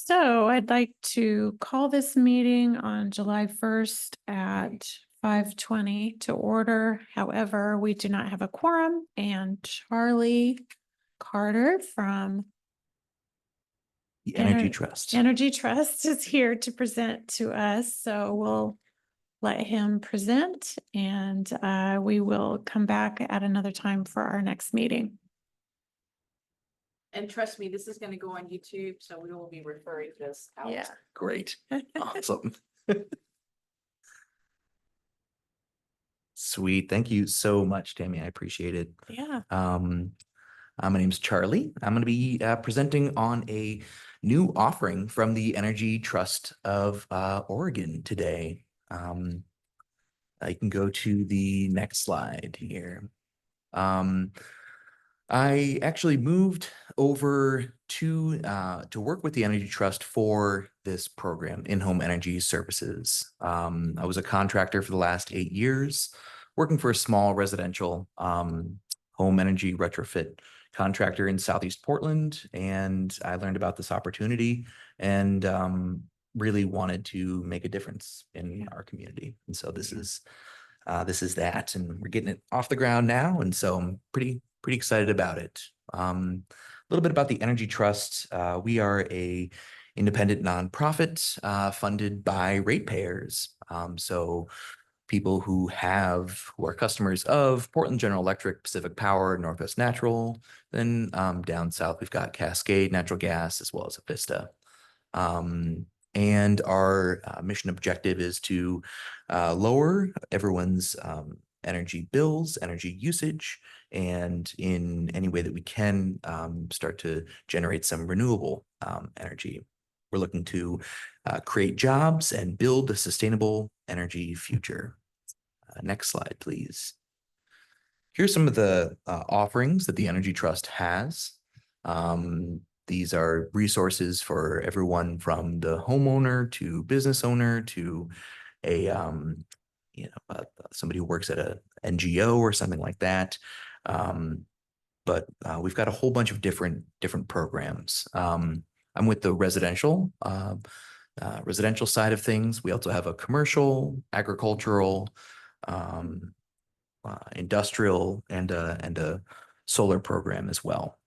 So I'd like to call this meeting on July 1st at 5:20 to order. However, we do not have a quorum, and Charlie Carter from The Energy Trust. Energy Trust is here to present to us. So we'll let him present, and we will come back at another time for our next meeting. And trust me, this is going to go on YouTube, so we will be referring this out. Yeah. Great. Awesome. Sweet. Thank you so much, Tammy. I appreciate it. Yeah. My name's Charlie. I'm going to be presenting on a new offering from the Energy Trust of Oregon today. I can go to the next slide here. I actually moved over to work with the Energy Trust for this program, In-Home Energy Services. I was a contractor for the last 8 years, working for a small residential home energy retrofit contractor in Southeast Portland, and I learned about this opportunity and really wanted to make a difference in our community. And so this is that, and we're getting it off the ground now, and so I'm pretty excited about it. A little bit about the Energy Trust. We are a independent nonprofit funded by ratepayers. So people who are customers of Portland General Electric, Pacific Power, Northwest Natural. Then down south, we've got Cascade Natural Gas, as well as Avista. And our mission objective is to lower everyone's energy bills, energy usage, and in any way that we can start to generate some renewable energy. We're looking to create jobs and build a sustainable energy future. Next slide, please. Here's some of the offerings that the Energy Trust has. These are resources for everyone from the homeowner to business owner to a somebody who works at a NGO or something like that. But we've got a whole bunch of different programs. I'm with the residential side of things. We also have a commercial, agricultural, industrial, and a solar program as well.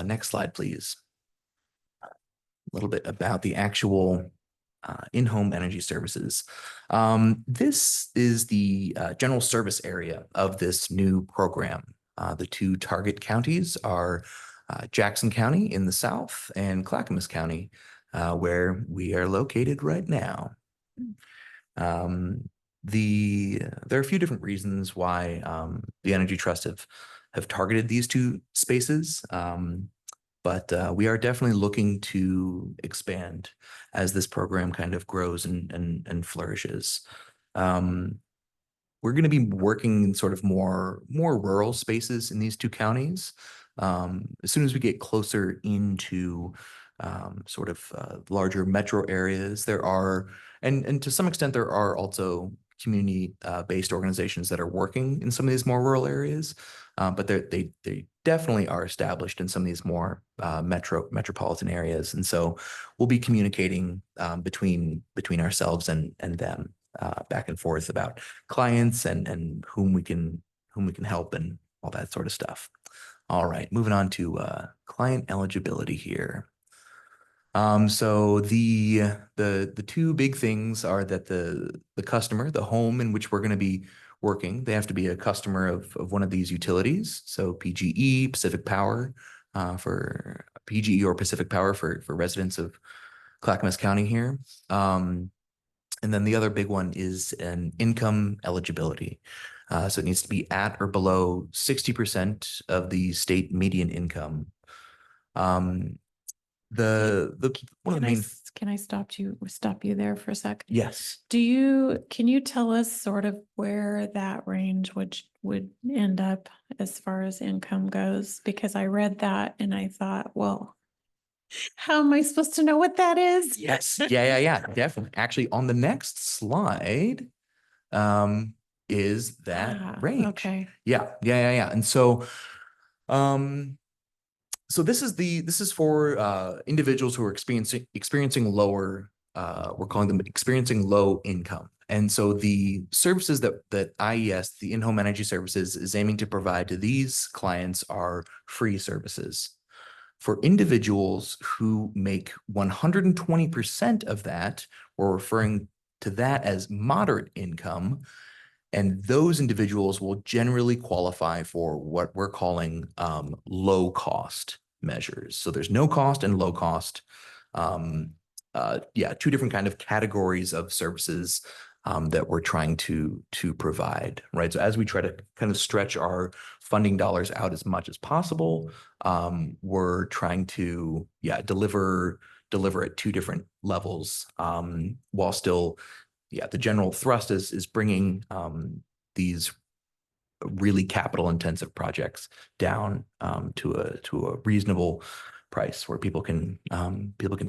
Next slide, please. A little bit about the actual in-home energy services. This is the general service area of this new program. The two target counties are Jackson County in the south and Clackamas County, where we are located right now. There are a few different reasons why the Energy Trust have targeted these two spaces, but we are definitely looking to expand as this program kind of grows and flourishes. We're going to be working in sort of more rural spaces in these two counties. As soon as we get closer into larger metro areas, there are, and to some extent, there are also community-based organizations that are working in some of these more rural areas, but they definitely are established in some of these more metropolitan areas, and so we'll be communicating between ourselves and them back and forth about clients and whom we can help and all that sort of stuff. All right, moving on to client eligibility here. So the two big things are that the customer, the home in which we're going to be working, they have to be a customer of one of these utilities. So PGE, Pacific Power, for PGE or Pacific Power for residents of Clackamas County here. And then the other big one is an income eligibility. So it needs to be at or below 60% of the state median income. One of the main. Can I stop you there for a sec? Yes. Can you tell us sort of where that range would end up as far as income goes? Because I read that and I thought, well, how am I supposed to know what that is? Yes. Yeah, definitely. Actually, on the next slide, is that range. Okay. Yeah. And so, So this is for individuals who are experiencing lower, we're calling them experiencing low income. And so the services that IES, the in-home energy services, is aiming to provide to these clients are free services. For individuals who make 120% of that, we're referring to that as moderate income. And those individuals will generally qualify for what we're calling low cost measures. So there's no cost and low cost. Two different kind of categories of services that we're trying to provide, right? So as we try to kind of stretch our funding dollars out as much as possible, we're trying to deliver at two different levels while still the general thrust is bringing these really capital intensive projects down to a reasonable price where people can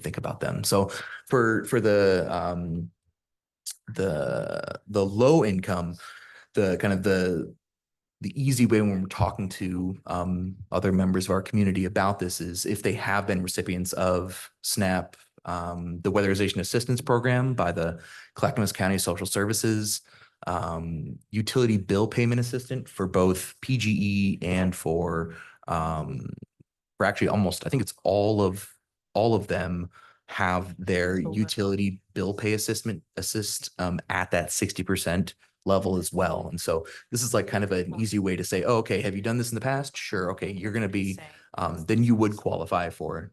think about them. So for the low income, the kind of the easy way when we're talking to other members of our community about this is if they have been recipients of SNAP, the Weatherization Assistance Program by the Clackamas County Social Services, utility bill payment assistant for both PGE and for actually almost, I think it's all of them have their utility bill pay assist at that 60% level as well. And so this is like kind of an easy way to say, oh, okay, have you done this in the past? Sure. Okay. You're going to be, then you would qualify for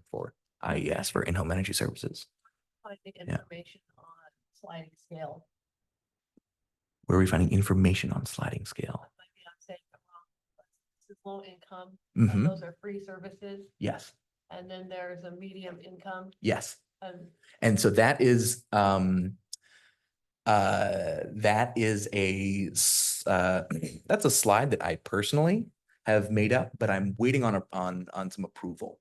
IES, for in-home energy services. I think information on sliding scale. Where are we finding information on sliding scale? Maybe I'm saying it wrong, but this is low income. Mhm. Those are free services. Yes. And then there's a medium income. Yes. And so that is that's a slide that I personally have made up, but I'm waiting on some approval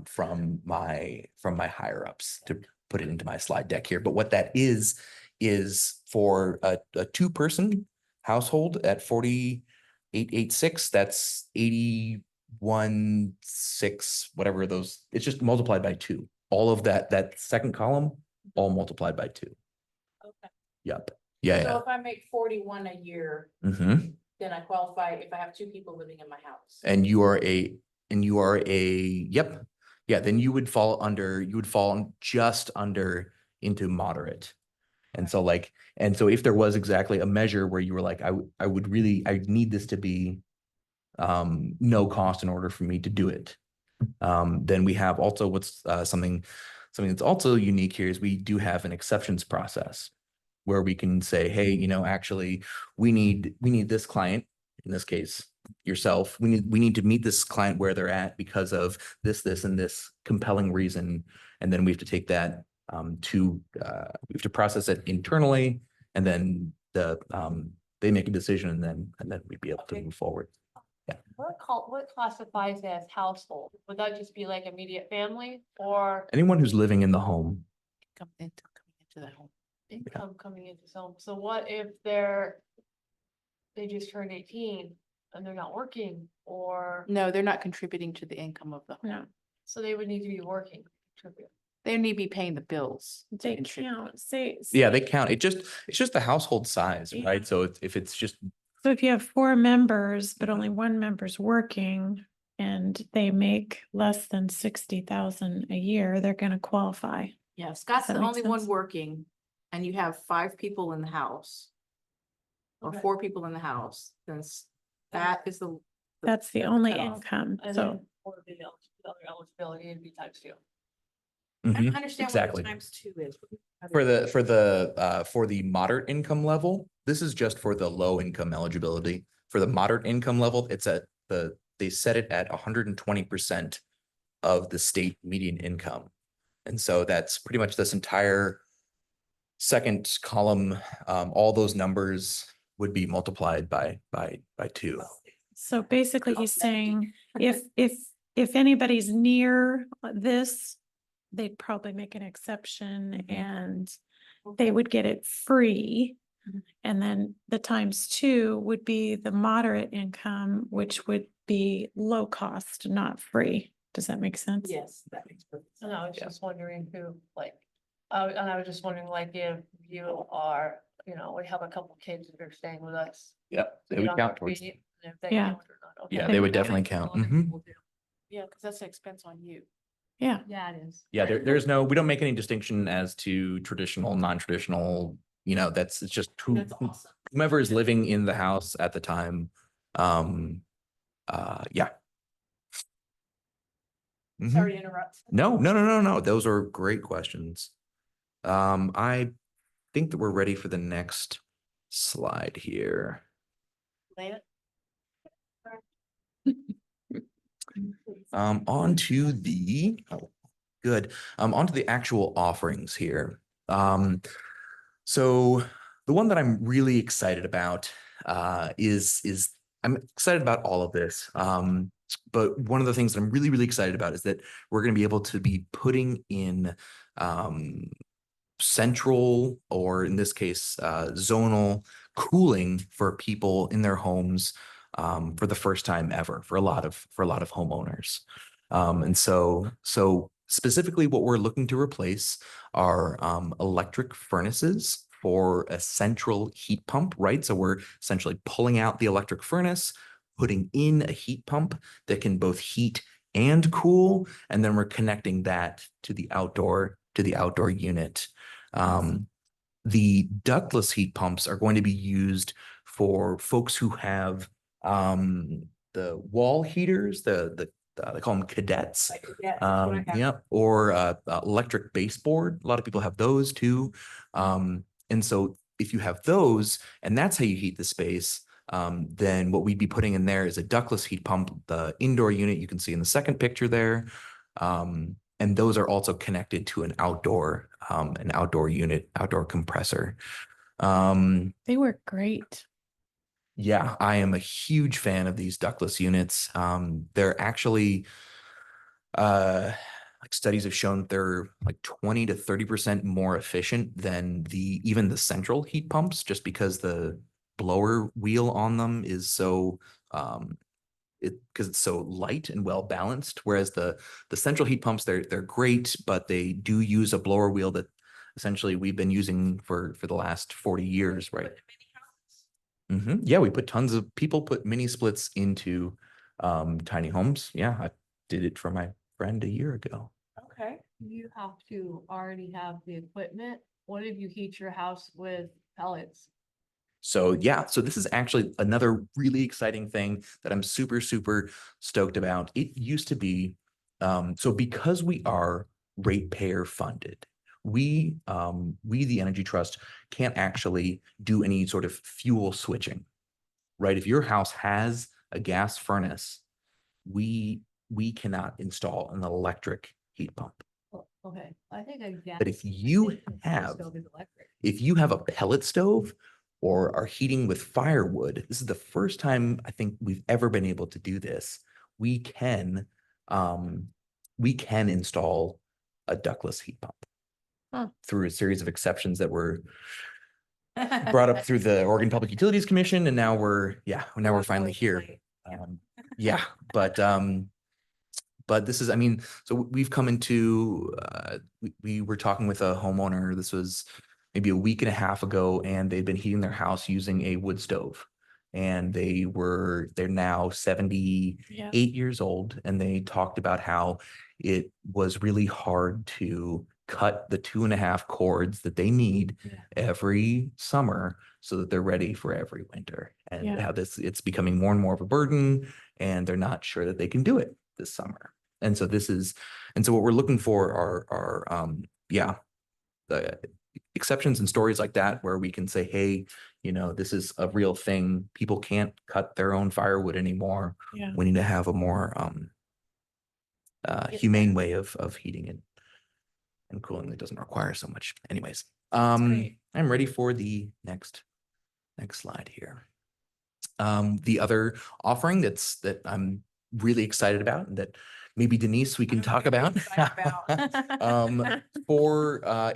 from my higher ups to put it into my slide deck here. But what that is for a 2-person household at 4,886, that's 81.6, whatever those, it's just multiplied by 2. All of that second column, all multiplied by 2. okay. Yep. So Yeah. if I make 41 a year, Mm-hmm. then I qualify if I have 2 people living in my house. And you are a yep. Yeah, then you would fall just under into moderate. And so if there was exactly a measure where you were like, I need this to be no cost in order for me to do it. Then we have also what's something that's also unique here is we do have an exceptions process where we can say, hey, actually we need this client, in this case, yourself, we need to meet this client where they're at because of this and this compelling reason. And then we have to take that we have to process it internally, and then they make a decision, and then we'd be able to move forward. What classifies as household? Would that just be like immediate family or Anyone who's living in the home. coming into the home? Income coming into the home. So what if they just turned 18 and they're not working, or No, they're not contributing to the income of the home. No, so they would need to be working to contribute? They need to be paying the bills. to they contribute. count, say. Yeah, they count. It's just the household size, Yeah. right? So if it's just So if you have 4 members, but only 1 member's working and they make less than 60,000 a year, they're gonna qualify. Yeah, Scott's that the make only one sense? working and you have 5 people in the house. Or Okay. 4 people in the house, then that is the. That's the That's only cut off. income, And so. then for the other eligibility, it'd be times 2. I Mhm, don't understand exactly. what times 2 is. For the moderate income level, this is just for the low income eligibility. For the moderate income level, it's they set it at 120% of the state median income. And so that's pretty much this entire second column. All those numbers would be multiplied by 2. So basically he's saying if anybody's near this, they'd probably make an exception and they would get it free. Mhm. And then the times 2 would be the moderate income, which would be low cost, not free. Does that make sense? Yes, that makes perfect sense. And I was Yeah. just wondering who, like, and I was just wondering, like, if you are, you know, we have a couple kids that are staying with us. Yep. They feet would on count their towards, feet, and if they Yeah. count or not, okay. yeah, They they would would definitely count. Other Mhm. people do. Yeah, because that's an expense on you. Yeah, Yeah, it is. Yeah, there's no, we don't make any distinction as to traditional, non-traditional, it's just That's awesome. whomever is living in the house at the time. Yeah. Mhm. Sorry to interrupt. No. Those are great questions. I think that we're ready for the next slide here. Lana? Onto the, oh, good. Onto the actual offerings here. So the one that I'm really excited about, is I'm excited about all of this. But one of the things that I'm really, really excited about is that we're going to be able to be putting in, central, or in this case, zonal cooling for people in their homes, for the first time ever for a lot of homeowners. And so specifically what we're looking to replace are electric furnaces for a central heat pump, right? So we're essentially pulling out the electric furnace, putting in a heat pump that can both heat and cool, and then we're connecting that to the outdoor unit. The ductless heat pumps are going to be used for folks who have the wall heaters, they call them cadets. Or electric baseboard. A lot of people have those too. And so if you have those, and that's how you heat the space, then what we'd be putting in there is a ductless heat pump, the indoor unit you can see in the second picture there. And those are also connected to an outdoor unit, outdoor compressor. they work great. Yeah, I am a huge fan of these ductless units. They're actually, like studies have shown they're like 20 to 30% more efficient than even the central heat pumps, just because the blower wheel on them is so, because it's so light and well balanced. Whereas the central heat pumps, they're great, but they do use a blower wheel that essentially we've been using for the last 40 years, right? Yeah, we put people put mini splits into tiny homes. Yeah, I did it for my friend a year ago. Okay. You have to already have the equipment. What if you heat your house with pellets? So yeah, so this is actually another really exciting thing that I'm super, super stoked about. It used to be, so because we are ratepayer funded, we the Energy Trust can't actually do any sort of fuel switching, right? If your house has a gas furnace, we cannot install an electric heat pump. Okay, I think I get. But if you have a pellet stove or are heating with firewood, this is the first time I think we've ever been able to do this. We can install a ductless heat pump through a series of exceptions that were brought up through the Oregon Public Utilities Commission, and now we're finally here. Yeah, but this is, I mean, so we've come into, we were talking with a homeowner. This was maybe a week and a half ago, and they'd been heating their house using a wood stove. And they're now 78 years old. And they talked about how it was really hard to cut the 2.5 cords that they need every summer so that they're ready for every winter. And how it's becoming more and more of a burden, and they're not sure that they can do it this summer. And so what we're looking for are the exceptions and stories like that, where we can say, hey, this is a real thing. People can't cut their own firewood anymore. Yeah. We need to have a more humane way of heating it and cooling that doesn't require so much. Anyways, great. I'm ready for the next slide here. The other offering that I'm really excited about, and that maybe Denise, we can talk about,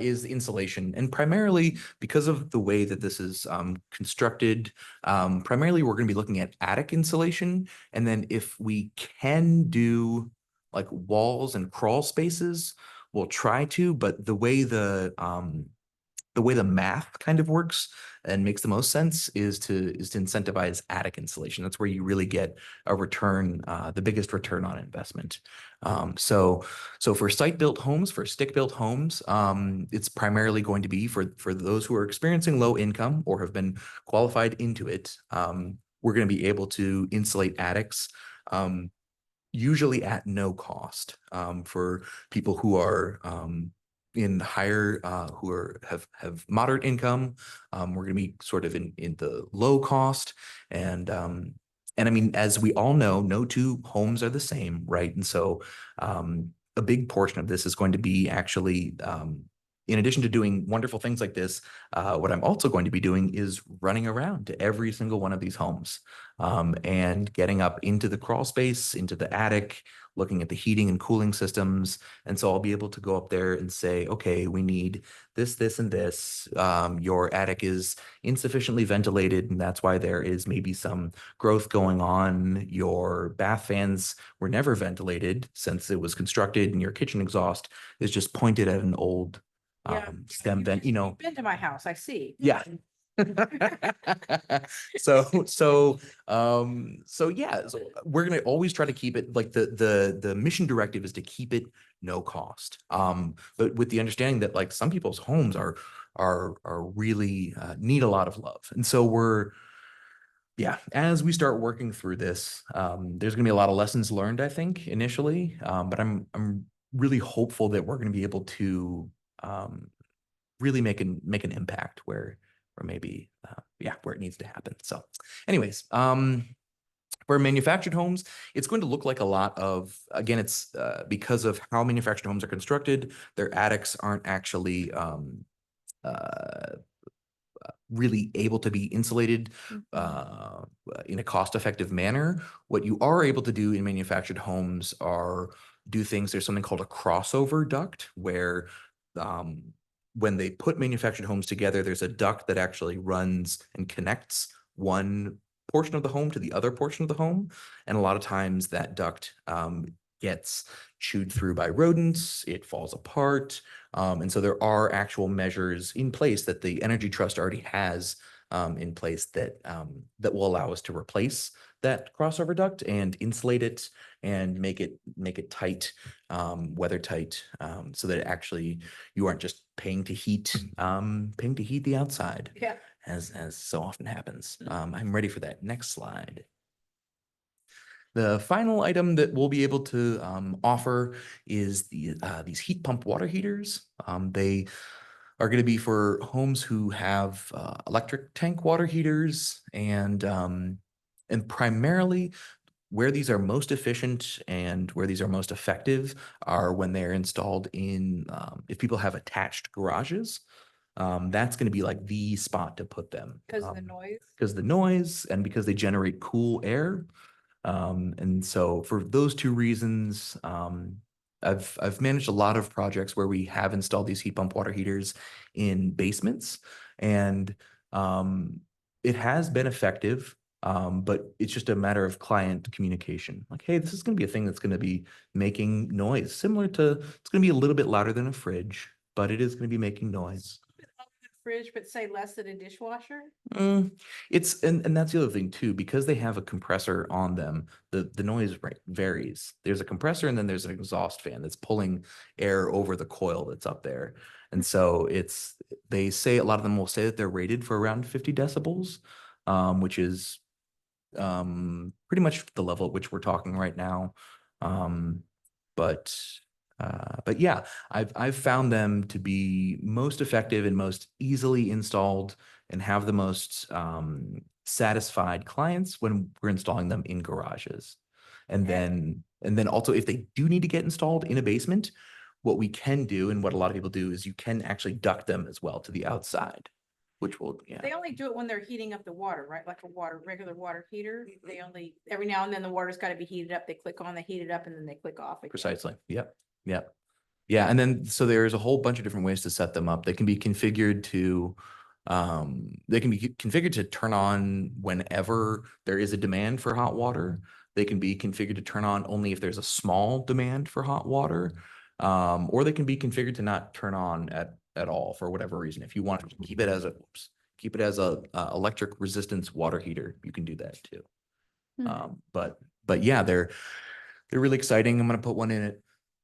is insulation. And primarily because of the way that this is constructed, primarily we're going to be looking at attic insulation. And then if we can do like walls and crawl spaces. We'll try to, but the way the math kind of works and makes the most sense is to incentivize attic insulation. That's where you really get a return, the biggest return on investment. So for site-built homes, for stick-built homes, it's primarily going to be for those who are experiencing low income or have been qualified into it. We're going to be able to insulate attics, usually at no cost, for people who are in higher, have moderate income. We're going to be sort of in the low cost, and I mean, as we all know, no two homes are the same, right? And so a big portion of this is going to be actually, in addition to doing wonderful things like this, what I'm also going to be doing is running around to every single one of these homes, and getting up into the crawl space, into the attic, looking at the heating and cooling systems. And so I'll be able to go up there and say, okay, we need this, this, and this. Your attic is insufficiently ventilated, and that's why there is maybe some growth going on. Your bath fans were never ventilated since it was constructed, and your kitchen exhaust is just pointed at an old Yeah, stem vent, You've been to my house, I see. Yeah. So yeah, so we're gonna always try to keep it like the mission directive is to keep it no cost. But with the understanding that like some people's homes are really need a lot of love. And so as we start working through this, there's gonna be a lot of lessons learned, I think, initially. But I'm really hopeful that we're gonna be able to really make an impact where maybe where it needs to happen. So anyways, for manufactured homes, it's going to look like a lot of, again, it's because of how manufactured homes are constructed, their attics aren't actually really able to be insulated in a cost-effective manner. What you are able to do in manufactured homes are do things, there's something called a crossover duct, where when they put manufactured homes together, there's a duct that actually runs and connects one portion of the home to the other portion of the home. And a lot of times that duct gets chewed through by rodents, it falls apart. And so there are actual measures in place that the Energy Trust already has in place that will allow us to replace that crossover duct and insulate it and make it tight, weather tight, so that actually you aren't just paying to heat the outside, Yeah. as so often happens. I'm ready for that next slide. The final item that we'll be able to offer is these heat pump water heaters. They are going to be for homes who have electric tank water heaters, and primarily where these are most efficient and where these are most effective are when they're installed in, if people have attached garages, that's going to be like the spot to put them. Because of the noise. Because of the noise and because they generate cool air. And so for those two reasons, I've managed a lot of projects where we have installed these heat pump water heaters in basements, and it has been effective. But it's just a matter of client communication. Like, hey, this is going to be a thing that's going to be making noise, it's going to be a little bit louder than a fridge, but it is going to be making noise. Fridge, but say less than a dishwasher. It's and that's the other thing too, because they have a compressor on them, the noise varies. There's a compressor and then there's an exhaust fan that's pulling air over the coil that's up there. And so they say, a lot of them will say that they're rated for around 50 decibels, which is pretty much the level at which we're talking right now. But yeah, I've found them to be most effective and most easily installed and have the most satisfied clients when we're installing them in garages. And then also, if they do need to get installed in a basement, what we can do and what a lot of people do is you can actually duct them as well to the outside, which will, They only do it when they're heating up the water, right? Like a regular water heater. They only, every now and then the water's got to be heated up. They click on, they heat it up, and then they click off again. Precisely. Yep. Yeah. And then, so there's a whole bunch of different ways to set them up. They can be configured to, turn on whenever there is a demand for hot water. They can be configured to turn on only if there's a small demand for hot water. Or they can be configured to not turn on at all for whatever reason. If you want to keep it as keep it as a electric resistance water heater, you can do that too. Hmm. But yeah, they're really exciting. I'm gonna put one in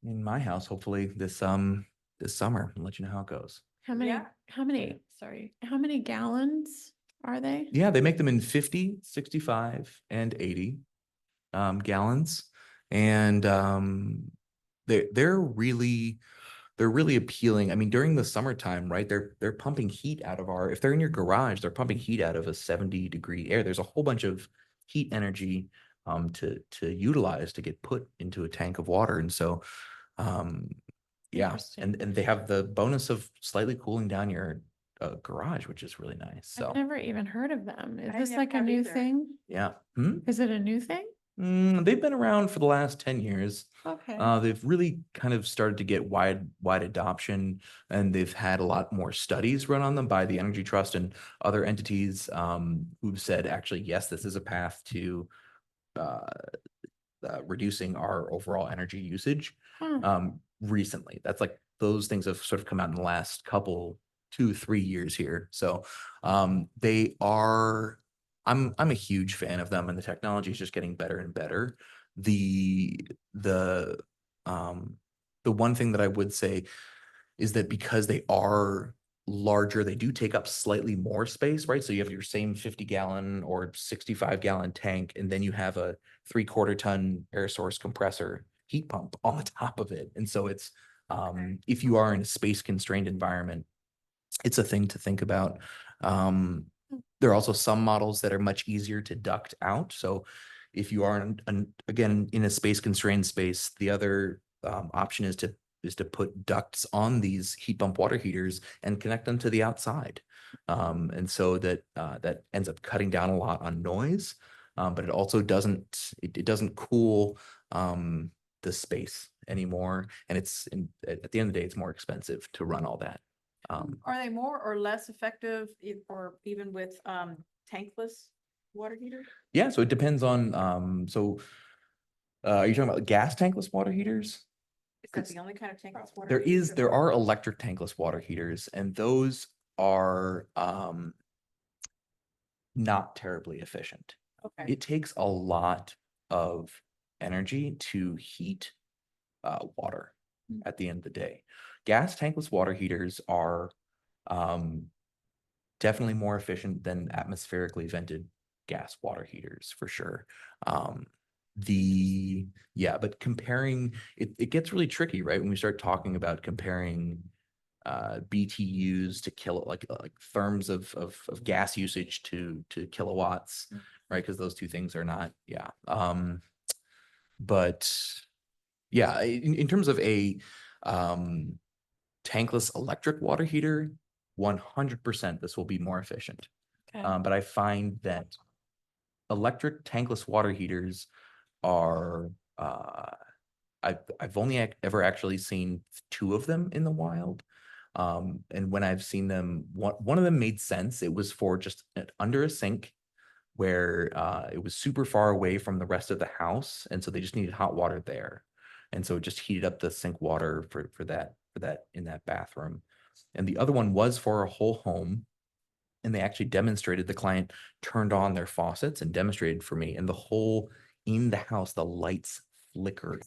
my house hopefully this summer and let you know how it goes. How many, Yeah. how many gallons are they? Yeah, they make them in 50, 65, and 80 gallons. And they're really appealing. I mean, during the summertime, right? They're pumping heat out of if they're in your garage, they're pumping heat out of a 70-degree air. There's a whole bunch of heat energy to utilize to get put into a tank of water. And so yeah, Interesting. and they have the bonus of slightly cooling down your garage, which is really nice. So I've never even heard of them. Is I this never like a have new either. thing? yeah. Hmm? Is it a new thing? They've been around for the last 10 years. Okay. They've really kind of started to get wide adoption, and they've had a lot more studies run on them by the Energy Trust and other entities who've said, actually, yes, this is a path to reducing our overall energy usage. Huh. Recently, that's like those things have sort of come out in the last couple 2-3 years here. So they are. I'm a huge fan of them, and the technology is just getting better and better. The one thing that I would say is that because they are larger, they do take up slightly more space, right? So you have your same 50-gallon or 65-gallon tank, and then you have a 3/4 ton air source compressor heat pump on the top of it. And so it's if you are in a space constrained environment, it's a thing to think about. There are also some models that are much easier to duct out. So if you are again in a space constrained space, the other option is to put ducts on these heat pump water heaters and connect them to the outside. And so that that ends up cutting down a lot on noise, but it also doesn't cool the space anymore. And at the end of the day, it's more expensive to run all that. Are they more or less effective or even with tankless water heaters? Yeah, so it depends on are you talking about gas tankless water heaters? Is that the only kind of tankless water? There are electric tankless water heaters, and those are not terribly efficient. Okay. It takes a lot of energy to heat water at the end of the day. Gas tankless water heaters are definitely more efficient than atmospherically vented gas water heaters for sure. But comparing it gets really tricky, right? When we start talking about comparing BTUs to like therms of gas usage to kilowatts, right? Because those two things are not, but yeah, in terms of a tankless electric water heater, 100% this will be more efficient. Okay. But I find that electric tankless water heaters are I've only ever actually seen 2 of them in the wild. And when I've seen them, one of them made sense. It was for just under a sink where it was super far away from the rest of the house. And so they just needed hot water there. And so it just heated up the sink water for that in that bathroom. And the other one was for a whole home. And they actually demonstrated, the client turned on their faucets and demonstrated for me. And the whole in the house, the lights flickered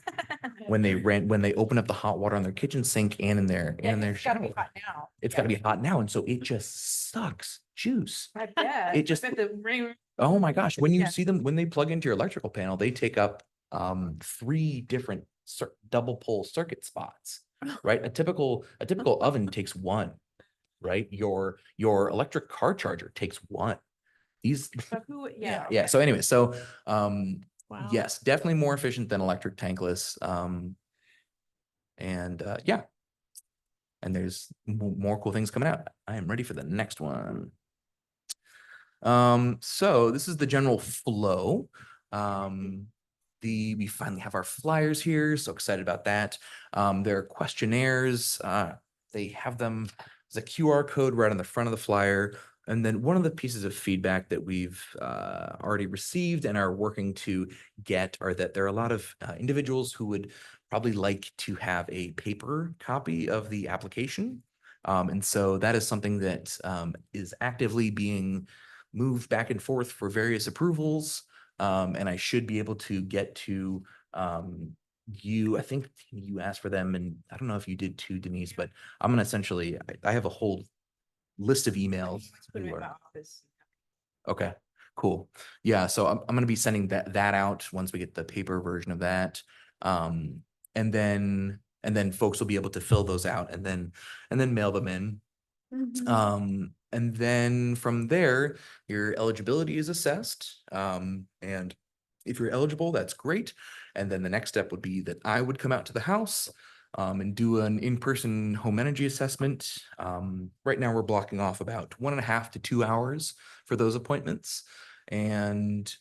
when they open up the hot water on their kitchen sink and in their It's gotta be shower. hot now. It's got to be hot now. And so it just sucks juice. I bet. It just- I bet the ring. Oh my gosh. When you Yeah. see them, when they plug into your electrical panel, they take up 3 different double pole circuit spots, right? A typical oven takes 1, right? Your electric car charger takes 1. These, But who, yeah. yeah. So anyway, Wow. yes, definitely more efficient than electric tankless. And there's more cool things coming out. I am ready for the next one. So this is the general flow. We finally have our flyers here, so excited about that. There are questionnaires. They have them as a QR code right on the front of the flyer. And then one of the pieces of feedback that we've already received and are working to get are that there are a lot of individuals who would probably like to have a paper copy of the application. And so that is something that is actively being moved back and forth for various approvals. And I should be able to get to you. I think you asked for them, and I don't know if you did too, Denise, but I'm gonna essentially, I have a whole list of emails. Put 'em in who my are- office. Okay, cool. Yeah, so I'm gonna be sending that out once we get the paper version of that. And then folks will be able to fill those out and then mail them in. And then from there, your eligibility is assessed. And if you're eligible, that's great. And then the next step would be that I would come out to the house and do an in-person home energy assessment. Right now, we're blocking off about 1.5 to 2 hours for those appointments. And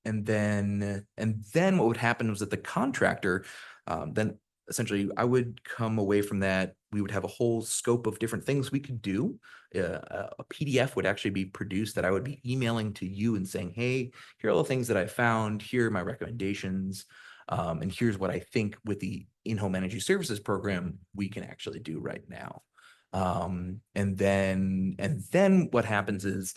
then what would happen was that the contractor, then essentially I would come away from that. We would have a whole scope of different things we could do. A PDF would actually be produced that I would be emailing to you and saying, hey, here are all the things that I found. Here are my recommendations. And here's what I think with the in-home energy services program we can actually do right now. And then what happens is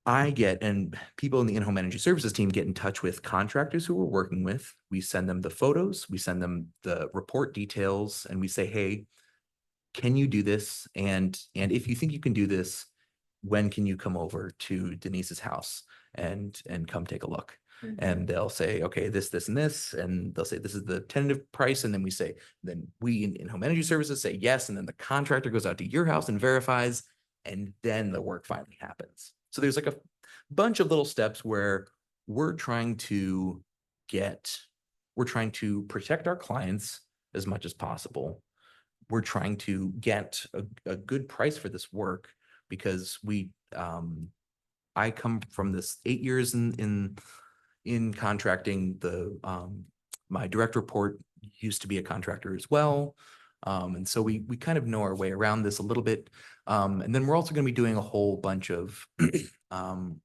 and people in the in-home energy services team get in touch with contractors who we're working with. We send them the photos, we send them the report details, and we say, hey, can you do this? And if you think you can do this, when can you come over to Denise's house and come take a look? And they'll say, okay, this, and this, and they'll say, this is the tentative price. And then we say, then we in home energy services say yes. And then the contractor goes out to your house and verifies, and then the work finally happens. So there's like a bunch of little steps where we're trying to protect our clients as much as possible. We're trying to get a good price for this work because I come from this 8 years in contracting. My direct report used to be a contractor as well. And so we kind of know our way around this a little bit. And then we're also going to be doing a whole bunch of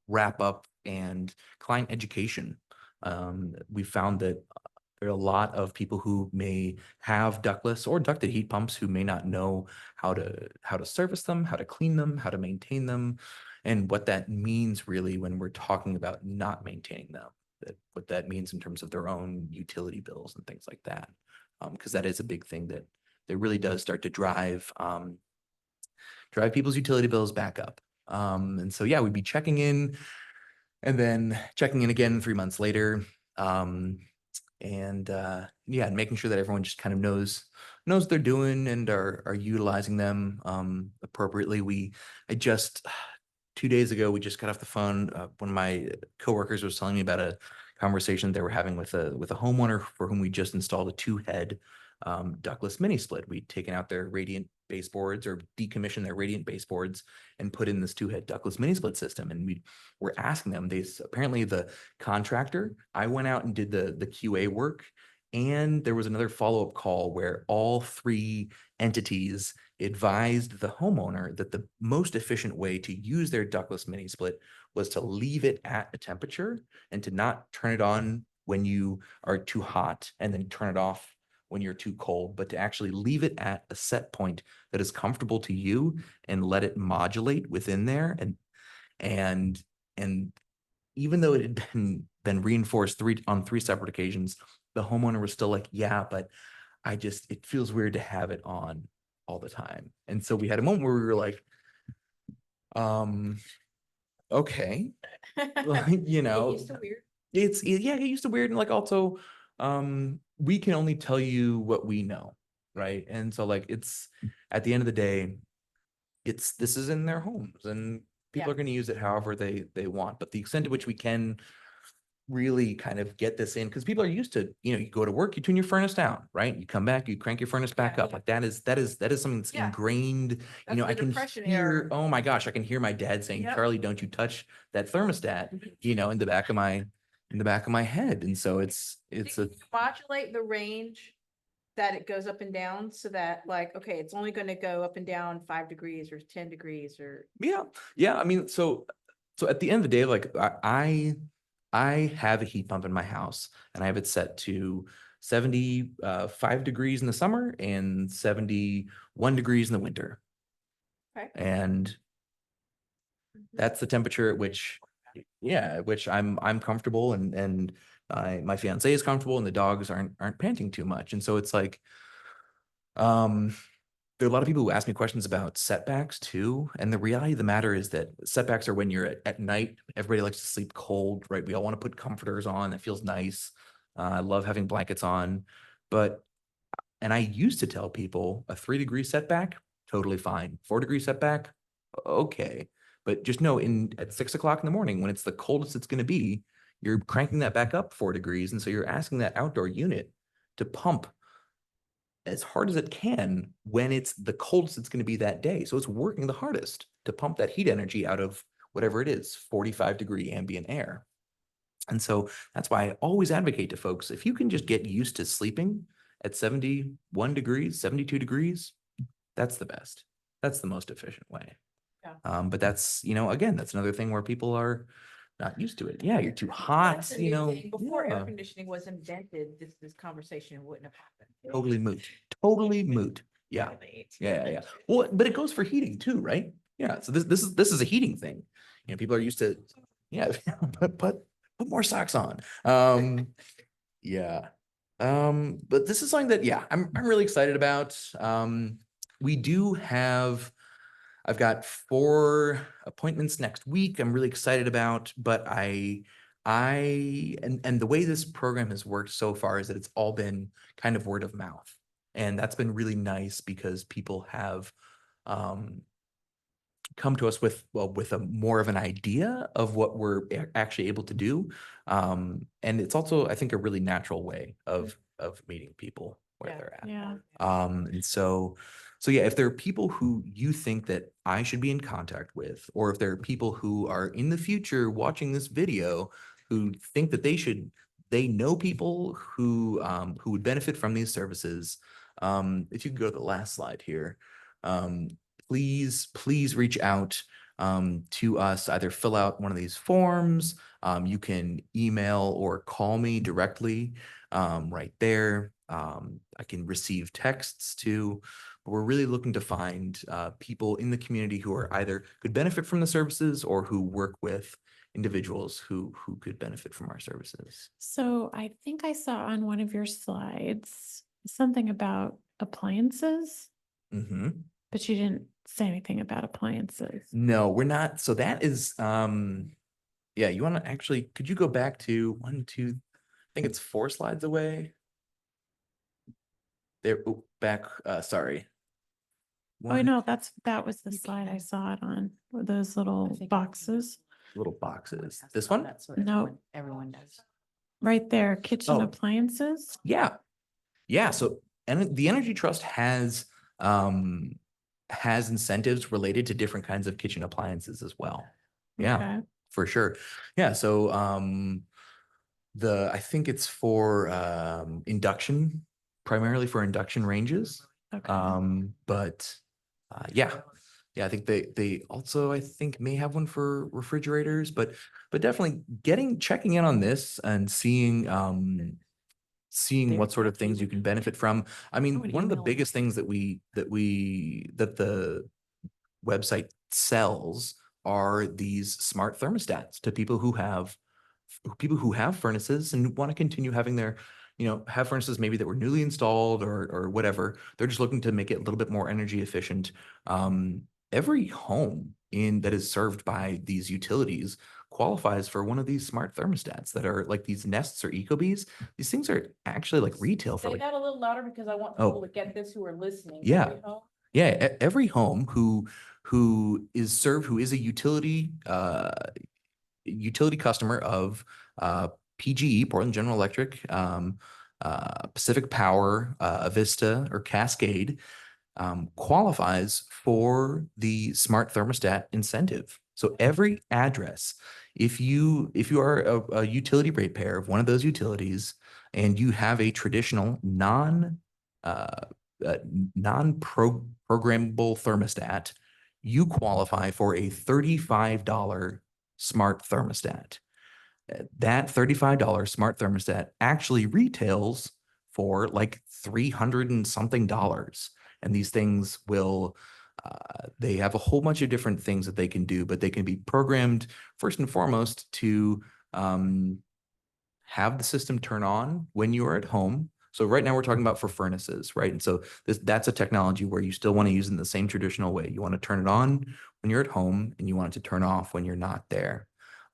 wrap up and client education. We found that there are a lot of people who may have ductless or ducted heat pumps who may not know how to service them, how to clean them, how to maintain them, and what that means really when we're talking about not maintaining them. What that means in terms of their own utility bills and things like that. Because that is a big thing that really does start to drive people's utility bills back up. And so, yeah, we'd be checking in and then checking in again 3 months later. And making sure that everyone just kind of knows what they're doing and are utilizing them appropriately. 2 days ago, we just got off the phone. One of my coworkers was telling me about a conversation they were having with a homeowner for whom we just installed a 2-head ductless mini split. We'd taken out their radiant baseboards or decommissioned their radiant baseboards and put in this 2-head ductless mini split system. And we were asking them, apparently the contractor, I went out and did the QA work. And there was another follow-up call where all 3 entities advised the homeowner that the most efficient way to use their ductless mini split was to leave it at a temperature and to not turn it on when you are too hot and then turn it off when you're too cold, but to actually leave it at a set point that is comfortable to you and let it modulate within there. And even though it had been reinforced on 3 separate occasions, the homeowner was still like, yeah, but it feels weird to have it on all the time. And so we had a moment where we were like, okay, you know, It's so weird. it used to weird. And like, also, we can only tell you what we know. Right. And so like, it's at the end of the day, this is in their homes and people are going to use it however they want, but the extent to which we can really kind of get this in, because people are used to, you go to work, you tune your furnace down, right? You come back, you crank your furnace back up. Like that is something that's ingrained. That's I the can Depression hear, era. oh my gosh, I can hear my dad saying, Yep. Charlie, don't you touch that thermostat, in the back of my head. And so it's Modulate the range that it goes up and down so that like, okay, it's only gonna go up and down 5 degrees or 10 degrees or. Yeah, yeah. I mean, so at the end of the day, like I have a heat pump in my house, and I have it set to 75 degrees in the summer and 71 degrees in the winter. Okay. And that's the temperature at which, I'm comfortable, and my fiance is comfortable, and the dogs aren't panting too much. And so it's like, there are a lot of people who ask me questions about setbacks too. And the reality of the matter is that setbacks are when you're at night. Everybody likes to sleep cold, right? We all want to put comforters on. That feels nice. I love having blankets on. And I used to tell people a 3-degree setback, totally fine. 4-degree setback, okay. But just know at 6 o'clock in the morning, when it's the coldest it's going to be, you're cranking that back up 4 degrees. And so you're asking that outdoor unit to pump as hard as it can when it's the coldest it's going to be that day. So it's working the hardest to pump that heat energy out of whatever it is, 45-degree ambient air. And so that's why I always advocate to folks, if you can just get used to sleeping at 71 degrees, 72 degrees, that's the best. That's the most efficient way. Yeah. But that's, again, that's another thing where people are not used to it. Yeah, you're too hot, That's a new thing. Before air yeah. conditioning was invented, this conversation wouldn't have happened. Totally moot. Totally moot. Yeah. Yeah. Well, but it goes for heating too, right? Yeah. So this is a heating thing. People are used to, but put more socks on. Yeah. But this is something that, I'm really excited about. We do have, I've got 4 appointments next week. I'm really excited about, but and the way this program has worked so far is that it's all been kind of word of mouth. And that's been really nice because people have come to us with a more of an idea of what we're actually able to do. And it's also, I think, a really natural way of meeting people where Yeah. they're at. Yeah. And so yeah, if there are people who you think that I should be in contact with, or if there are people who are in the future watching this video who think that they know people who would benefit from these services, if you could go to the last slide here, please reach out to us. Either fill out one of these forms. You can email or call me directly right there. I can receive texts too. But we're really looking to find people in the community who are either could benefit from the services or who work with individuals who could benefit from our services. So I think I saw on one of your slides something about appliances, Mm-hmm. but you didn't say anything about appliances. No, we're not. So that is, you want to actually, could you go back to 1, 2, I think it's 4 slides away. There, back, sorry. Oh, no, that was the slide I saw it on, were those little boxes Little boxes. This one? No. Everyone does. right there, kitchen Oh. appliances. Yeah. Yeah. So, and the Energy Trust has incentives related to different kinds of kitchen appliances as well. Yeah, Okay. for sure. Yeah. So, I think it's for induction, primarily for induction ranges. Okay. But I think they also, I think, may have one for refrigerators, but definitely checking in on this and seeing what sort of things you can benefit from. I mean, one of the biggest things that the website sells are these smart thermostats to people who have furnaces and want to continue having their, have furnaces maybe that were newly installed or whatever. They're just looking to make it a little bit more energy efficient. Every home that is served by these utilities qualifies for one of these smart thermostats that are like these Nests or Ecobees. These things are actually like retail for Say like, that a little louder because I want Oh. people to get this who are listening. Yeah. Every home. every home who is a utility customer of PGE, Portland General Electric, Pacific Power, Avista, or Cascade, qualifies for the smart thermostat incentive. So every address, if you are a utility ratepayer of one of those utilities and you have a traditional non-programmable thermostat, you qualify for a $35 smart thermostat. That $35 smart thermostat actually retails for like 300 and something dollars. And these things will, they have a whole bunch of different things that they can do, but they can be programmed first and foremost to have the system turn on when you are at home. So right now we're talking about for furnaces, right? And so that's a technology where you still want to use it in the same traditional way. You want to turn it on when you're at home and you want it to turn off when you're not there.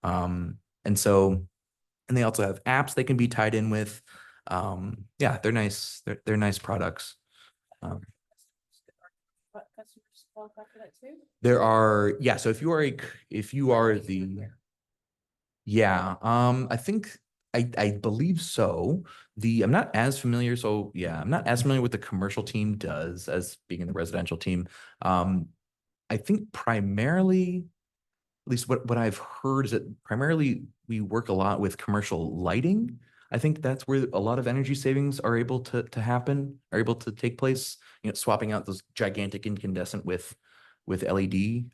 And they also have apps they can be tied in with. Yeah, they're nice. They're nice products. But customers qualify for that too? There are, yeah. So if you are yeah, I believe so. I'm not as familiar. So yeah, I'm not as familiar with the commercial team does as being in the residential team. I think primarily, at least what I've heard is that primarily we work a lot with commercial lighting. I think that's where a lot of energy savings are able to happen, are able to take place, you know, swapping out those gigantic incandescent with LED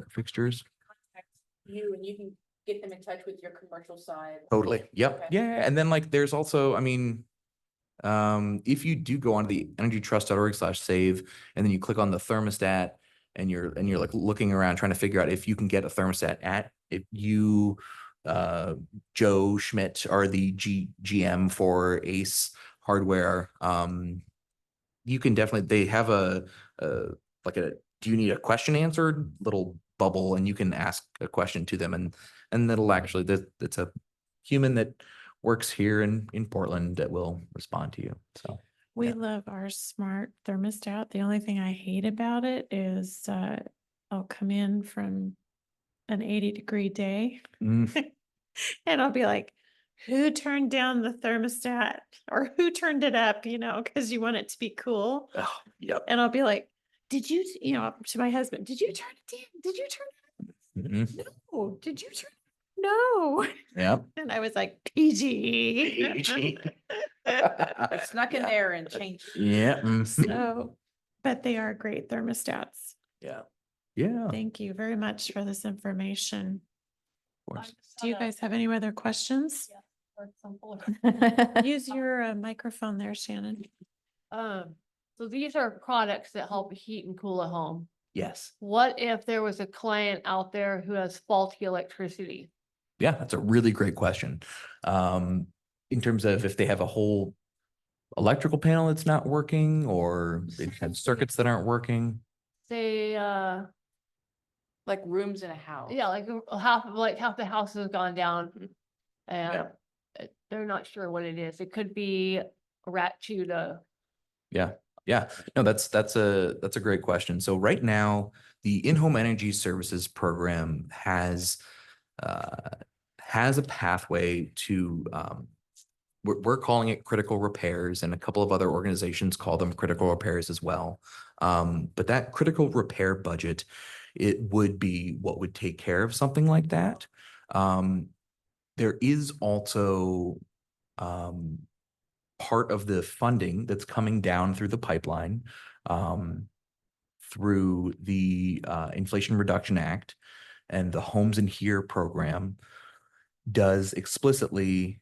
fixtures. Contact you and you can get them in touch with your commercial side. Totally. Yep. Okay. Yeah. And then like there's also, I mean, if you do go onto the energytrust.org/save and then you click on the thermostat and you're like looking around trying to figure out if you can get a thermostat if you Joe Schmidt are the GM for Ace Hardware, you can definitely, they have a do you need a question answered little bubble, and you can ask a question to them and that'll actually, that's a human that works here in Portland that will respond to you. So We Yeah. love our smart thermostat. The only thing I hate about it is I'll come in from an 80-degree day and I'll be like, who turned down the thermostat or who turned it up, you know, because you want it to be cool. oh, yep. And I'll be like, did you, you know, to my husband, did you turn it down? Did you turn Mhm. it? No. Did you turn? No. Yep. And I was like, PG. PG. Snuck in there and changed. Yeah. So, but they are great thermostats. Yeah. Yeah. Thank you very much for this information. Of course. Do you guys have any other questions? For example, Use your microphone there, Shannon. so these are products that help heat and cool a home. Yes. What if there was a client out there who has faulty electricity? Yeah, that's a really great question. In terms of if they have a whole electrical panel that's not working, or they have circuits that aren't working. Say, Like rooms in a house. yeah, like half the house has gone down and they're not sure what it is. It could be a rat chewed a. Yeah. Yeah. No, that's a great question. So right now, the in-home energy services program has a pathway to, we're calling it critical repairs, and a couple of other organizations call them critical repairs as well. But that critical repair budget, it would be what would take care of something like that. There is also part of the funding that's coming down through the pipeline through the Inflation Reduction Act, and the Homes in Here program does explicitly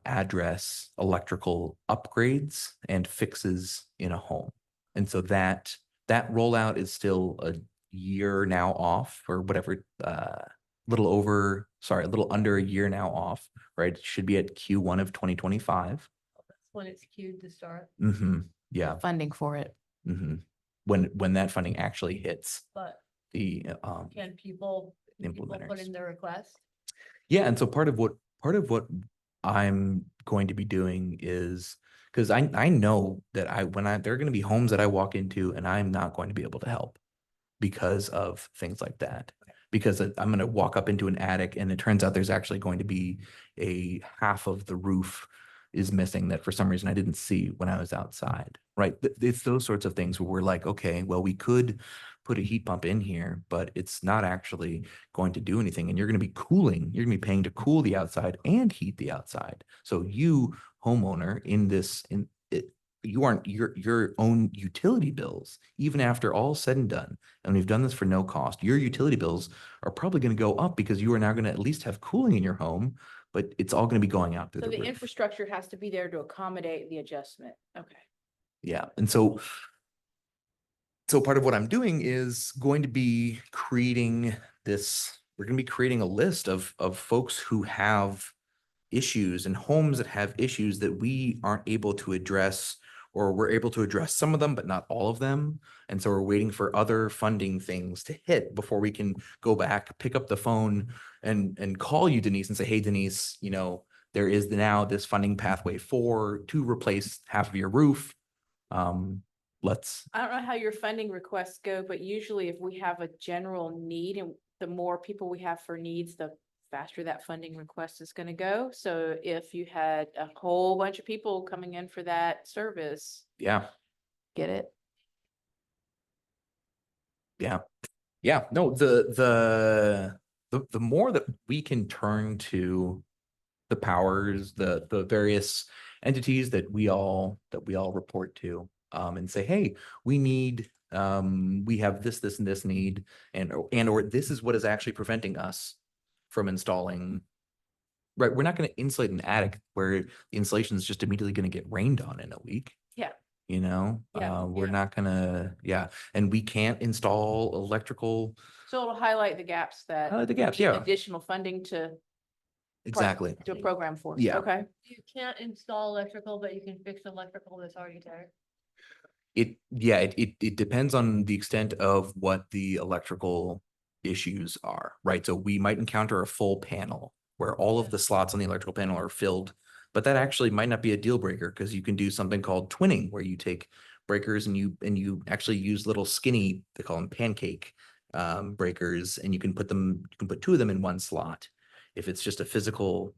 address electrical upgrades and fixes in a home. And so that rollout is still a year now off, or whatever, a little under a year now off, right? It should be at Q1 of 2025. That's when it's queued to start, Yeah. Funding for it. When that funding actually hits but the can people put implementers. in their request? Yeah, and so part of what I'm going to be doing is, because I know that there are going to be homes that I walk into and I'm not going to be able to help because of things like that. Because I'm going to walk up into an attic and it turns out there's actually going to be a half of the roof is missing that for some reason I didn't see when I was outside, right? It's those sorts of things where we're like, okay, well, we could put a heat pump in here, but it's not actually going to do anything. And you're going to be paying to cool the outside and heat the outside. So you, homeowner, you aren't your own utility bills, even after all said and done, and we've done this for no cost, your utility bills are probably going to go up because you are now going to at least have cooling in your home, but it's all going to be going out through So the the roof. infrastructure has to be there to accommodate the adjustment. Okay. Yeah, and so part of what I'm doing is going to be creating this, we're going to be creating a list of folks who have issues and homes that have issues that we aren't able to address, or we're able to address some of them, but not all of them. And so we're waiting for other funding things to hit before we can go back, pick up the phone and call you, Denise, and say, hey, Denise, you know, there is now this funding pathway to replace half of your roof. Let's, I don't know how your funding requests go, but usually if we have a general need and the more people we have for needs, the faster that funding request is gonna go. So if you had a whole bunch of people coming in for that service, yeah. get it? Yeah. Yeah. No, the more that we can turn to the powers, the various entities that we all report to, and say, hey, we have this and this need, or this is what is actually preventing us from installing. Right. We're not going to insulate an attic where the insulation is just immediately going to get rained on in a week. Yeah. You know, Yeah, we're yeah. not gonna, and we can't install electrical, So it'll highlight the gaps that the gaps, need yeah, additional funding to exactly. do a program for. Yeah. Okay. You can't install electrical, but you can fix electrical that's already there. It depends on the extent of what the electrical issues are, right? So we might encounter a full panel where all of the slots on the electrical panel are filled, but that actually might not be a deal breaker because you can do something called twinning, where you take breakers and you actually use little skinny, they call them pancake breakers, and you can put two of them in one slot if it's just a physical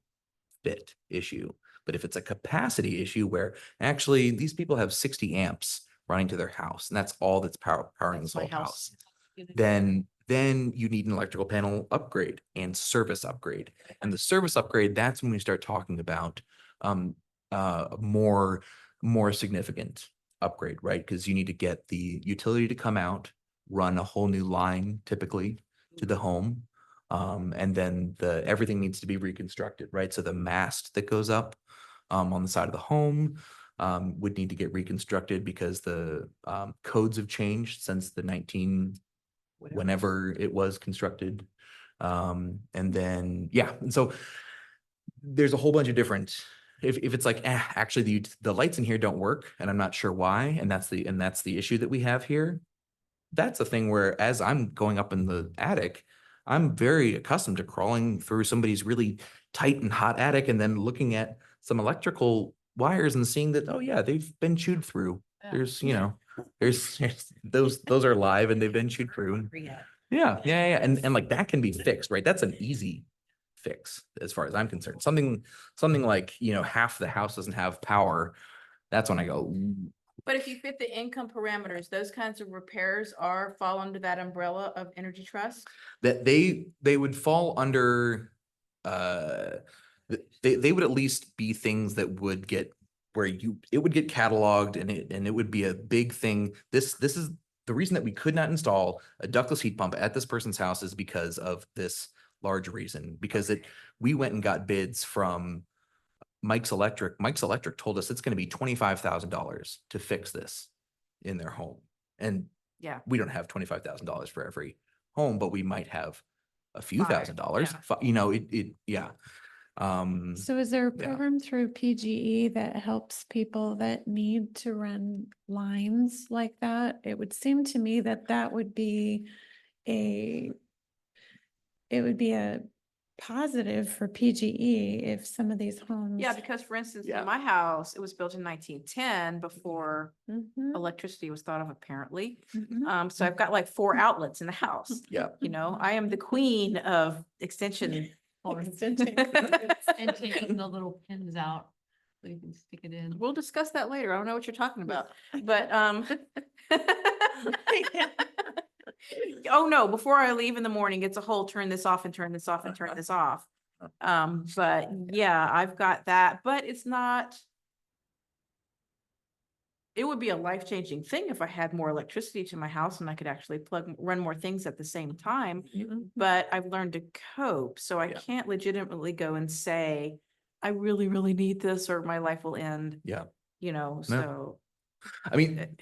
fit issue. But if it's a capacity issue where actually these people have 60 amps running to their house, and that's all that's powering this That's my whole house. house, then you need an electrical panel upgrade and service upgrade. And the service upgrade, that's when we start talking about more significant upgrade, right? Because you need to get the utility to come out, run a whole new line typically to the home. And then everything needs to be reconstructed, right? So the mast that goes up on the side of the home would need to get reconstructed because the codes have changed since the whenever it was constructed. And then, and so there's a whole bunch of different, if it's like, actually the lights in here don't work and I'm not sure why, and that's the issue that we have here. That's a thing where as I'm going up in the attic, I'm very accustomed to crawling through somebody's really tight and hot attic and then looking at some electrical wires and seeing that, oh yeah, they've been chewed through. Yeah. There's, there's those are live and they've been chewed through. Yeah. And like that can be fixed, right? That's an easy fix as far as I'm concerned. Something like, half the house doesn't have power. That's when I go, But if you fit the income parameters, those kinds of repairs fall under that umbrella of Energy Trust? that they would fall under they would at least be things that would get it would get cataloged and it would be a big thing. This is the reason that we could not install a ductless heat pump at this person's house is because of this large reason, because we went and got bids from Mike's Electric. Mike's Electric told us it's going to be $25,000 to fix this in their home. And Yeah. we don't have $25,000 for every home, but we might have a few $1,000s. So is there a yeah. program through PGE that helps people that need to run lines like that? It would seem to me that would be a positive for PGE if some of these homes. Yeah, because for instance, Yeah. in my house, it was built in 1910 before Mhm, electricity was thought of apparently. mhm. So I've got like 4 outlets in the house. Yeah. I am the queen of extension. And taking the little pins out, so you can stick it in. We'll discuss that later. I don't know what you're talking about, but, oh no, before I leave in the morning, it's a whole turn this off and turn this off and turn this off. But yeah, I've got that, but it's not. it would be a life-changing thing if I had more electricity to my house and I could actually run more things at the same time. But I've learned to cope, so I Yeah. can't legitimately go and say, I really, really need this or my life will end, Yeah. No. I mean,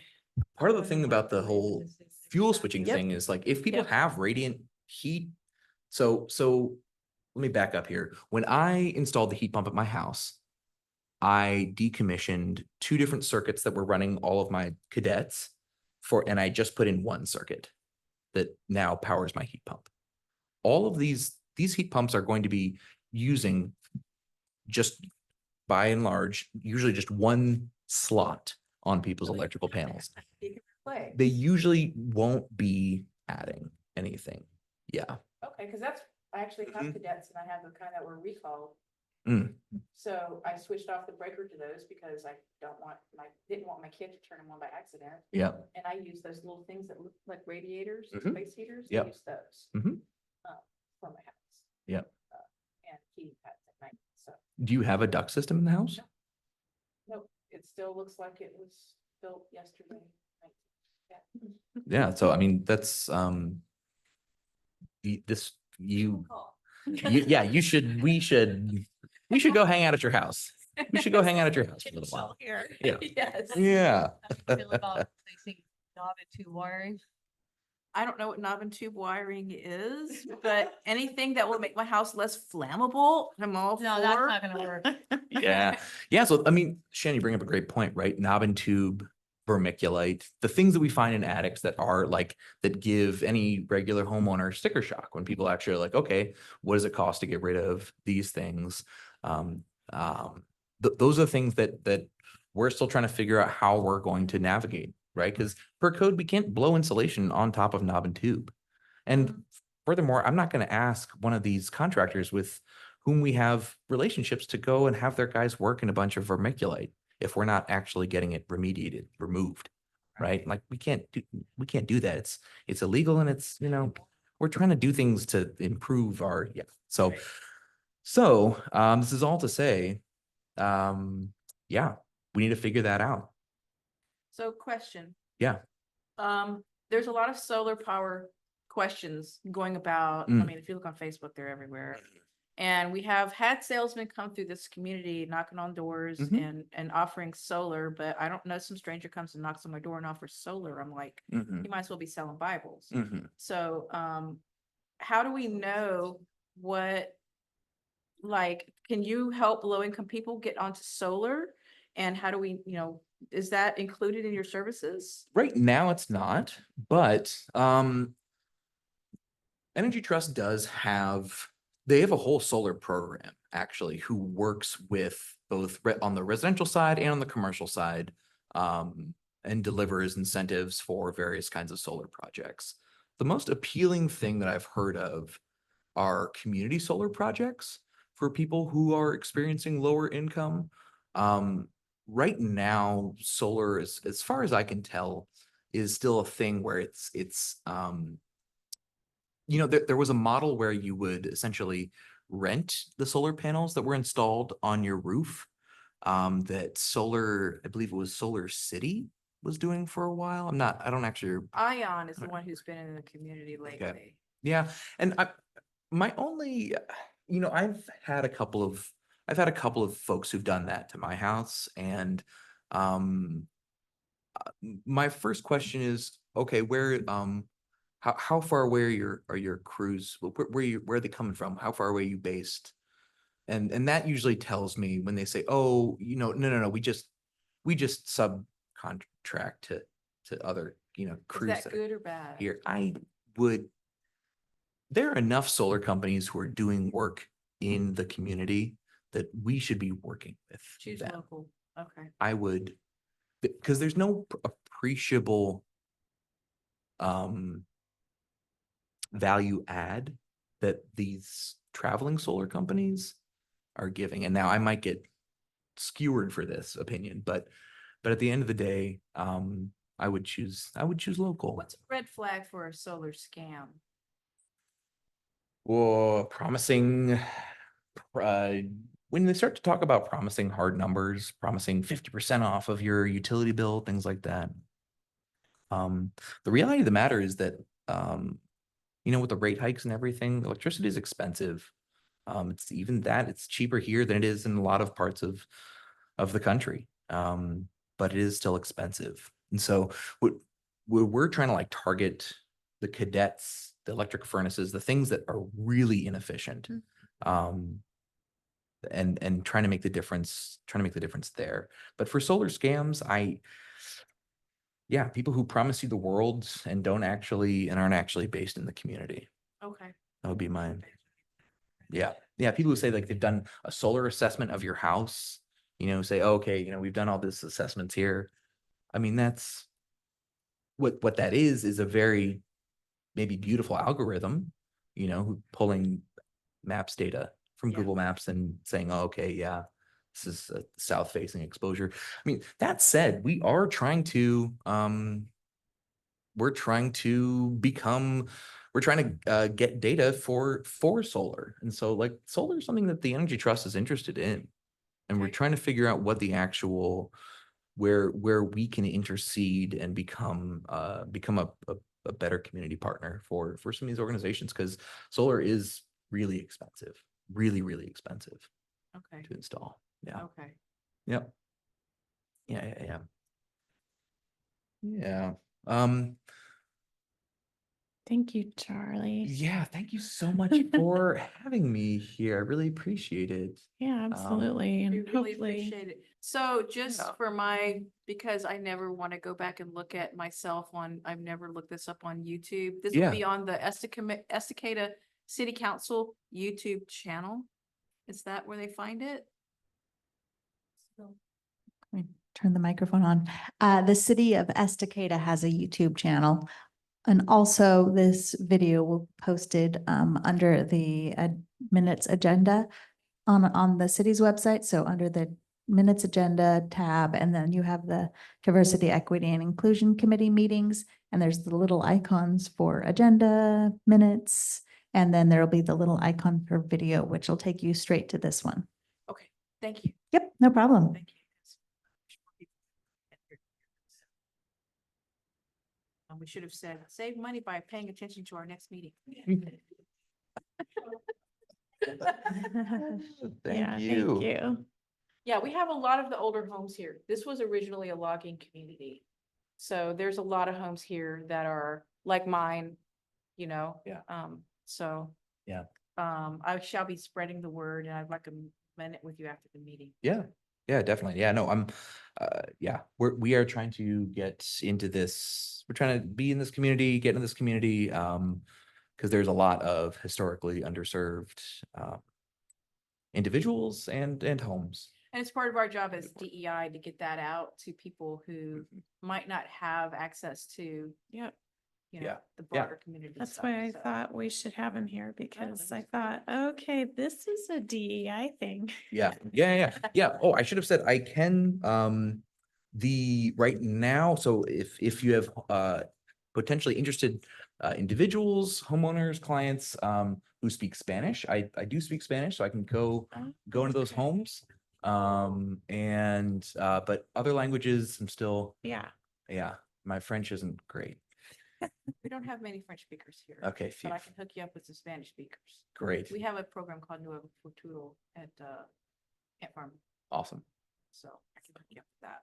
part of the thing about the whole fuel switching Yep. thing is like, if people Yep. have radiant heat, so let me back up here. When I installed the heat pump at my house, I decommissioned 2 different circuits that were running all of my cadets and I just put in 1 circuit that now powers my heat pump. All of these heat pumps are going to be using, just by and large, usually just 1 slot on people's electrical panels. You can play. They usually won't be adding anything. Yeah. Okay, because I actually have Mhm. cadets and I have the kind that were recalled. Mm. So I switched off the breaker to those because I didn't want my kid to turn them on by accident. Yeah. And I use those little things that look like radiators, Mhm. space heaters. Yep. I use those Mhm. for my house. Yep. And heating pads at night. So Do you have a duct system in the house? nope, it still looks like it was built yesterday. Yeah. Yeah. So, I mean, that's, yeah, we should go hang out at your house. We should go hang out at your house for a little while. Here. Yeah. Yes. Yeah. How do you feel about placing knob and tube wiring? I don't know what knob and tube wiring is, but anything that will make my house less flammable, I'm all No, that's for. not gonna work. Yeah. Yeah. So, I mean, Shannon, you bring up a great point, right? Knob and tube, vermiculite, the things that we find in attics that are like, that give any regular homeowner sticker shock when people actually are like, okay, what does it cost to get rid of these things? Those are things that we're still trying to figure out how we're going to navigate, right? Because per code, we can't blow insulation on top of knob and tube. And furthermore, I'm not going to ask one of these contractors with whom we have relationships to go and have their guys work in a bunch of vermiculite if we're not actually getting it removed, right? Like we can't do that. It's illegal and it's, we're trying to do things to improve our, yeah. So this is all to say, yeah, we need to figure that out. So question. Yeah. There's a lot of solar power questions going about. I Mm. mean, if you look on Facebook, they're everywhere. And we have had salesmen come through this community knocking on doors Mhm. and offering solar, but I don't know, some stranger comes and knocks on my door and offers solar. I'm like, Mhm. you might as well be selling Bibles. Mhm. So, how do we know can you help low income people get onto solar? And how do we, is that included in your services? Right now it's not, but Energy Trust they have a whole solar program actually who works with both on the residential side and on the commercial side, and delivers incentives for various kinds of solar projects. The most appealing thing that I've heard of are community solar projects for people who are experiencing lower income. Right now, solar, as far as I can tell, is still a thing where there was a model where you would essentially rent the solar panels that were installed on your roof, that I believe it was Solar City was doing for a while. I don't actually. Ion is the one who's been in the community lately. Yeah. And my only, I've had a couple of folks who've done that to my house. And my first question is, okay, how far away are your crews? Where are they coming from? How far away are you based? And that usually tells me when they say, oh, no, we just subcontract to other, Is crews that good or bad? here. There are enough solar companies who are doing work in the community that we should be working with Choose them. local. Okay. I would, because there's no appreciable value add that these traveling solar companies are giving. And now I might get skewered for this opinion, but at the end of the day, I would choose local. What's a red flag for a solar scam? Or promising when they start to talk about promising hard numbers, promising 50% off of your utility bill, things like that. The reality of the matter is that, with the rate hikes and everything, electricity is expensive. It's even that it's cheaper here than it is in a lot of parts of the country. But it is still expensive. And so we're trying to like target the cadets, the electric furnaces, the things that are really inefficient. And trying to make the difference, there. But for solar scams, people who promise you the world and aren't actually based in the community. Okay. That would be mine. Yeah. People who say like they've done a solar assessment of your house, say, oh, okay, we've done all this assessments here. I mean, that's what that is a very maybe beautiful algorithm, pulling maps data from Yeah. Google Maps and saying, oh, okay, yeah, this is a south facing exposure. I mean, that said, we are trying to, get data for solar. And so like solar is something that the Energy Trust is interested in. And we're Okay. trying to figure out what the actual, where we can intercede and become a better community partner for some of these organizations, because solar is really expensive, really, really expensive Okay. to install. Yeah. Okay. Yep. Yeah. Thank you, Charlie. Yeah, thank you so much for having me here. I really appreciate it. Yeah, absolutely. We And really hopefully, appreciate it. So just Yeah. for because I never want to go back and look at myself I've never looked this up on YouTube. This will Yeah. be on the Estacada City Council YouTube channel. Is that where they find it? Let me turn the microphone on. The city of Estacada has a YouTube channel. And also this video will posted under the minutes agenda on the city's website. So under the minutes agenda tab, and then you have the Diversity, Equity and Inclusion Committee meetings. And there's the little icons for agenda, minutes, and then there'll be the little icon for video, which will take you straight to this one. Okay, thank you. Yep, no problem. Thank you. We should have said, save money by paying attention to our next meeting. yeah, thank you. Yeah, we have a lot of the older homes here. This was originally a logging community. So there's a lot of homes here that are like mine, Yeah. So. Yeah. I shall be spreading the word, and I'd recommend it with you after the meeting. Yeah, definitely. Yeah, no, we are trying to get into this. We're trying to be in this community, get into this community, because there's a lot of historically underserved individuals and homes. And it's part of our job as DEI to get that out to people who might not have access to, Yep. The broader community. That's stuff, why I so. thought we should have him here, because I that's thought, okay, this is a DEI thing. Yeah. Oh, I should have said I can, right now. So if you have, potentially interested, individuals, homeowners, clients, who speak Spanish, I do speak Spanish, so I can go into those homes. But other languages, I'm still, my French isn't great. We don't have many French speakers here. Okay, phew. But I can hook you up with some Spanish speakers. Great. We have a program called Nuevo Futuro at Ant Farm, Awesome. so I can hook you up with that.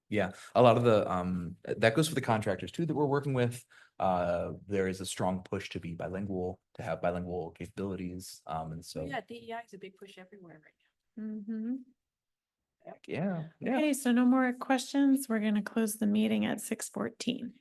Yeah, a lot of the that goes for the contractors too that we're working with. There is a strong push to be bilingual, to have bilingual capabilities. And so Yeah, DEI is a big push everywhere right Mm-hmm. yeah. Okay, so no more questions. We're gonna close the meeting at 6:14.